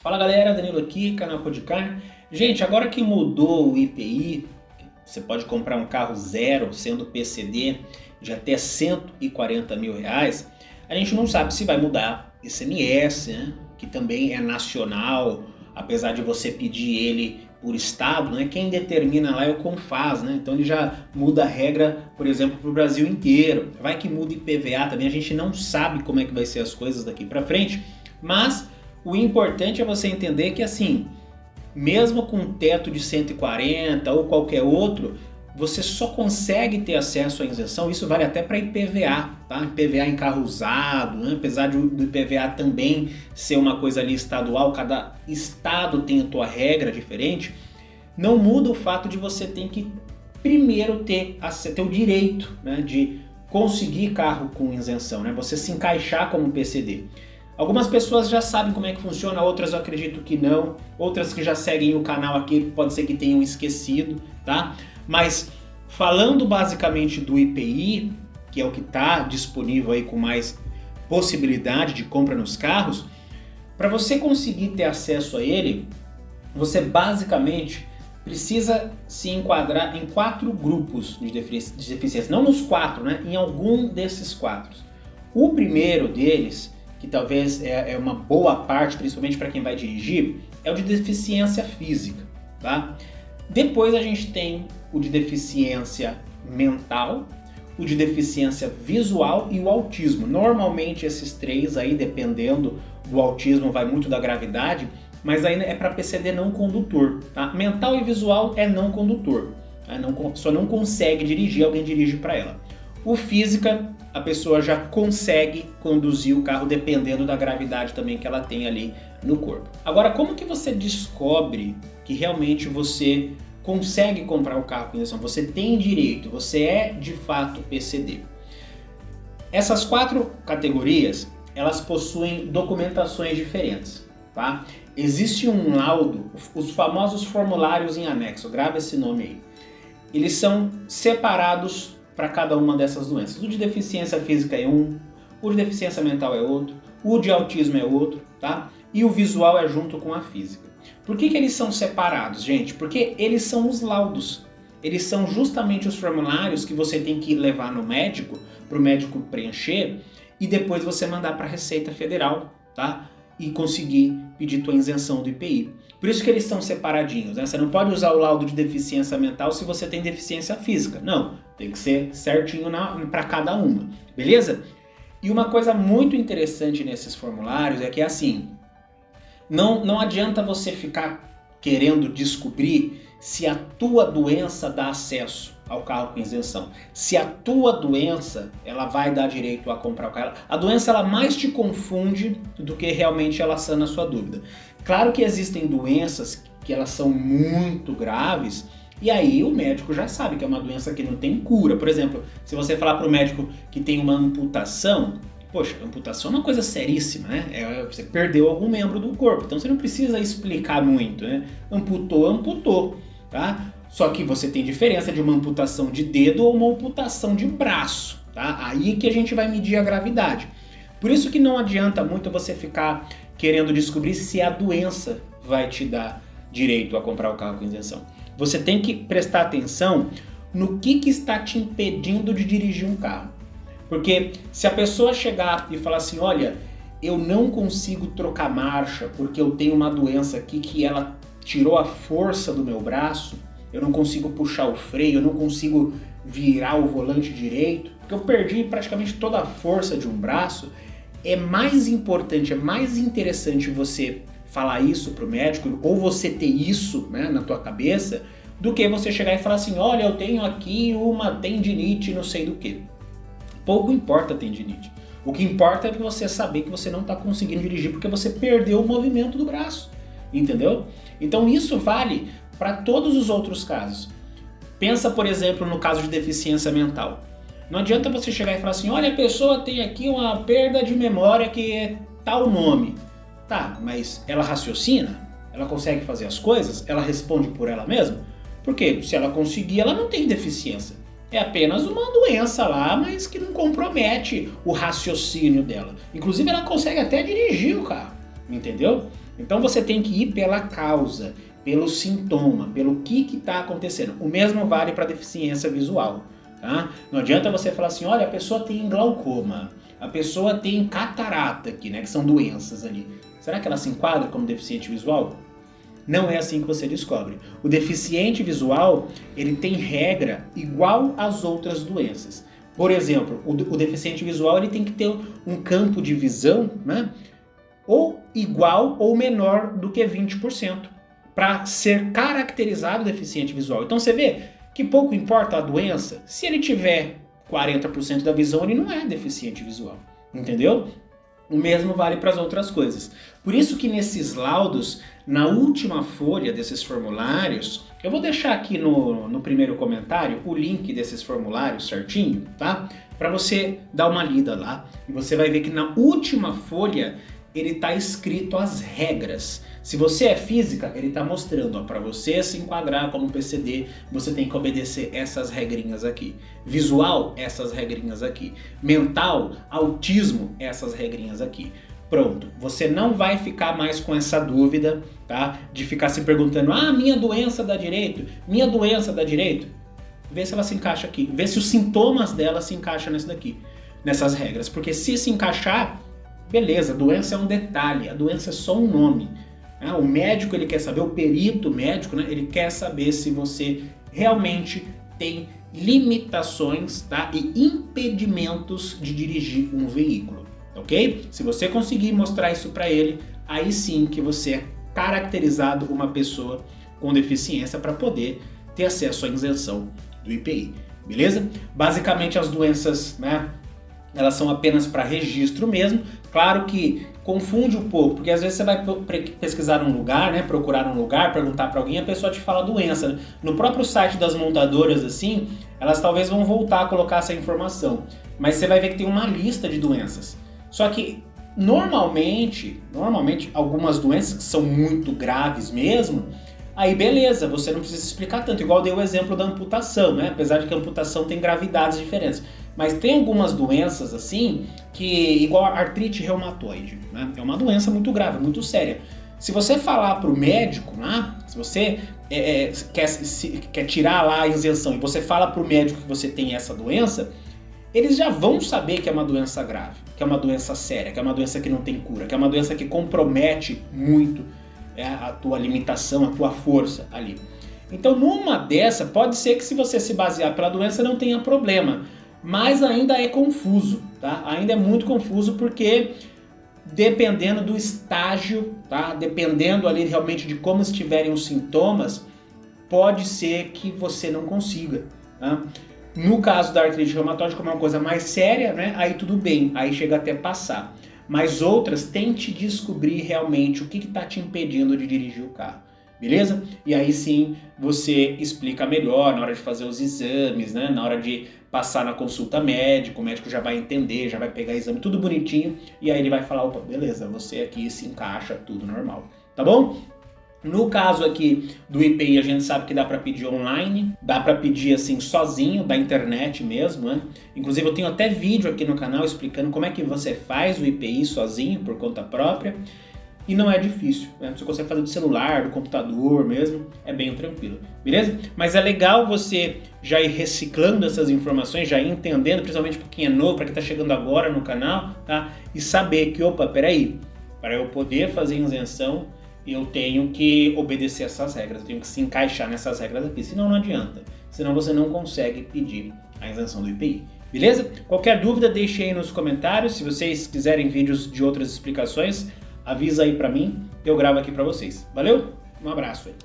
Fala galera, Danilo aqui, canal Podcar. Gente, agora que mudou o IPI, você pode comprar um carro zero, sendo PCD, de até 140 mil reais, a gente não sabe se vai mudar ICMS, né? Que também é nacional, apesar de você pedir ele por estado, né? Quem determina lá é o CONFAZ, né? Então ele já muda a regra, por exemplo, para o Brasil inteiro. Vai que muda IPVA também, a gente não sabe como é que vai ser as coisas daqui para frente, mas o importante é você entender que assim, mesmo com um teto de 140 ou qualquer outro, você só consegue ter acesso à isenção, isso vale até para IPVA, tá? IPVA em carro usado, né? Apesar do IPVA também ser uma coisa ali estadual, cada estado tem a tua regra diferente, não muda o fato de você ter que primeiro ter o direito, né, de conseguir carro com isenção, né? Você se encaixar como PCD. Algumas pessoas já sabem como é que funciona, outras eu acredito que não, outras que já seguem o canal aqui pode ser que tenham esquecido, tá? Mas falando basicamente do IPI, que é o que está disponível aí com mais possibilidade de compra nos carros, para você conseguir ter acesso a ele, você basicamente precisa se enquadrar em 4 grupos de deficiência, não nos 4, né? Em algum desses 4. O primeiro deles, que talvez é uma boa parte, principalmente para quem vai dirigir, é o de deficiência física, tá? Depois a gente tem o de deficiência mental, o de deficiência visual e o autismo. Normalmente esses 3 aí, dependendo do autismo, vai muito da gravidade, mas aí é para PCD não condutor, tá? Mental e visual é não condutor, tá? Só não consegue dirigir, alguém dirige para ela. O física, a pessoa já consegue conduzir o carro dependendo da gravidade também que ela tem ali no corpo. Agora, como que você descobre que realmente você consegue comprar o carro com isenção? Você tem direito, você é de fato PCD. Essas 4 categorias, elas possuem documentações diferentes, tá? Existe um laudo, os famosos formulários em anexo, grava esse nome aí. Eles são separados para cada uma dessas doenças. O de deficiência física é um, o de deficiência mental é outro, o de autismo é outro, tá? E o visual é junto com a física. Por que eles são separados, gente? Porque eles são os laudos. Eles são justamente os formulários que você tem que levar no médico, para o médico preencher, e depois você mandar para a Receita Federal, tá? E conseguir pedir tua isenção do IPI. Por isso que eles são separadinhos, né? Você não pode usar o laudo de deficiência mental se você tem deficiência física. Não, tem que ser certinho para cada uma, beleza? E uma coisa muito interessante nesses formulários é que assim, não adianta você ficar querendo descobrir se a tua doença dá acesso ao carro com isenção. Se a tua doença, ela vai dar direito a comprar o carro. A doença, ela mais te confunde do que realmente ela sana a sua dúvida. Claro que existem doenças que elas são muito graves, e aí o médico já sabe que é uma doença que não tem cura. Por exemplo, se você falar para o médico que tem uma amputação, poxa, amputação é uma coisa seríssima, né? Você perdeu algum membro do corpo, então você não precisa explicar muito, né? Amputou, tá? Só que você tem diferença de uma amputação de dedo ou uma amputação de braço, tá? Aí que a gente vai medir a gravidade. Por isso que não adianta muito você ficar querendo descobrir se a doença vai te dar direito a comprar o carro com isenção. Você tem que prestar atenção no que está te impedindo de dirigir um carro. Porque se a pessoa chegar e falar assim, olha, eu não consigo trocar marcha porque eu tenho uma doença aqui que ela tirou a força do meu braço, eu não consigo puxar o freio, eu não consigo virar o volante direito, porque eu perdi praticamente toda a força de um braço, é mais importante, é mais interessante você falar isso para o médico, ou você ter isso, né, na tua cabeça, do que você chegar e falar assim, olha, eu tenho aqui uma tendinite não sei do que. Pouco importa a tendinite. O que importa é você saber que você não está conseguindo dirigir porque você perdeu o movimento do braço, entendeu? Então isso vale para todos os outros casos. Pensa, por exemplo, no caso de deficiência mental. Não adianta você chegar e falar assim, olha, a pessoa tem aqui uma perda de memória que é tal nome. Tá, mas ela raciocina? Ela consegue fazer as coisas? Ela responde por ela mesma? Porque se ela conseguir, ela não tem deficiência. É apenas uma doença lá, mas que não compromete o raciocínio dela. Inclusive, ela consegue até dirigir o carro, entendeu? Então você tem que ir pela causa, pelo sintoma, pelo que está acontecendo. O mesmo vale para deficiência visual. Tá? Não adianta você falar assim, olha, a pessoa tem glaucoma, a pessoa tem catarata aqui, né, que são doenças ali. Será que ela se enquadra como deficiente visual? Não é assim que você descobre. O deficiente visual, ele tem regra igual às outras doenças. Por exemplo, o deficiente visual ele tem que ter um campo de visão, né, ou igual ou menor do que 20%, para ser caracterizado deficiente visual. Então você vê que pouco importa a doença, se ele tiver 40% da visão, ele não é deficiente visual, entendeu? O mesmo vale para as outras coisas. Por isso que nesses laudos, na última folha desses formulários, eu vou deixar aqui no primeiro comentário o link desses formulários certinho, tá? Para você dar uma lida lá. E você vai ver que na última folha ele está escrito as regras. Se você é física, ele está mostrando, para você se enquadrar como PCD, você tem que obedecer essas regrinhas aqui. Visual, essas regrinhas aqui. Mental, autismo, essas regrinhas aqui. Pronto, você não vai ficar mais com essa dúvida, tá? De ficar se perguntando, minha doença dá direito? Minha doença dá direito? Vê se ela se encaixa aqui, vê se os sintomas dela se encaixam nesse daqui, nessas regras. Porque se encaixar, beleza, a doença é um detalhe, a doença é só um nome. O médico ele quer saber, o perito médico, né, ele quer saber se você realmente tem limitações, tá, e impedimentos de dirigir um veículo, ok? Se você conseguir mostrar isso para ele, aí sim que você é caracterizado uma pessoa com deficiência para poder ter acesso à isenção do IPI, beleza? Basicamente as doenças, né, elas são apenas para registro mesmo. Claro que confunde um pouco, porque às vezes você vai pesquisar num lugar, né, procurar um lugar, perguntar para alguém, a pessoa te fala a doença, né? No próprio site das montadoras, assim, elas talvez vão voltar a colocar essa informação, mas você vai ver que tem uma lista de doenças. Só que normalmente algumas doenças que são muito graves mesmo, aí beleza, você não precisa explicar tanto, igual eu dei o exemplo da amputação, né? Apesar de que a amputação tem gravidades diferentes. Mas tem algumas doenças assim, que igual a artrite reumatoide, né? É uma doença muito grave, muito séria. Se você falar para o médico, né? Se você quer tirar lá a isenção e você fala para o médico que você tem essa doença, eles já vão saber que é uma doença grave, que é uma doença séria, que é uma doença que não tem cura, que é uma doença que compromete muito a tua limitação, a tua força ali. Então numa dessa, pode ser que se você se basear pela doença não tenha problema, mas ainda é confuso, tá? Ainda é muito confuso porque dependendo do estágio, tá? Dependendo ali realmente de como estiverem os sintomas, pode ser que você não consiga, tá? No caso da artrite reumatoide, como é uma coisa mais séria, né? Aí tudo bem, aí chega até passar. Mas outras, tente descobrir realmente o que está te impedindo de dirigir o carro, beleza? E aí sim, você explica melhor na hora de fazer os exames, né? Na hora de passar na consulta médica, o médico já vai entender, já vai pegar exame tudo bonitinho, e aí ele vai falar, opa, beleza, você aqui se encaixa, tudo normal, tá bom? No caso aqui do IPI, a gente sabe que dá para pedir online, dá para pedir assim sozinho, da internet mesmo, né? Inclusive eu tenho até vídeo aqui no canal explicando como é que você faz o IPI sozinho, por conta própria, e não é difícil, né? Você consegue fazer do celular, do computador mesmo, é bem tranquilo, beleza? Mas é legal você já ir reciclando essas informações, já ir entendendo, principalmente para quem é novo, para quem está chegando agora no canal, tá? E saber que, opa, peraí, para eu poder fazer isenção, eu tenho que obedecer essas regras, eu tenho que se encaixar nessas regras aqui, senão não adianta, senão você não consegue pedir a isenção do IPI, beleza? Qualquer dúvida deixe aí nos comentários, se vocês quiserem vídeos de outras explicações, avisa aí pra mim, eu gravo aqui pra vocês. Valeu? Um abraço aí.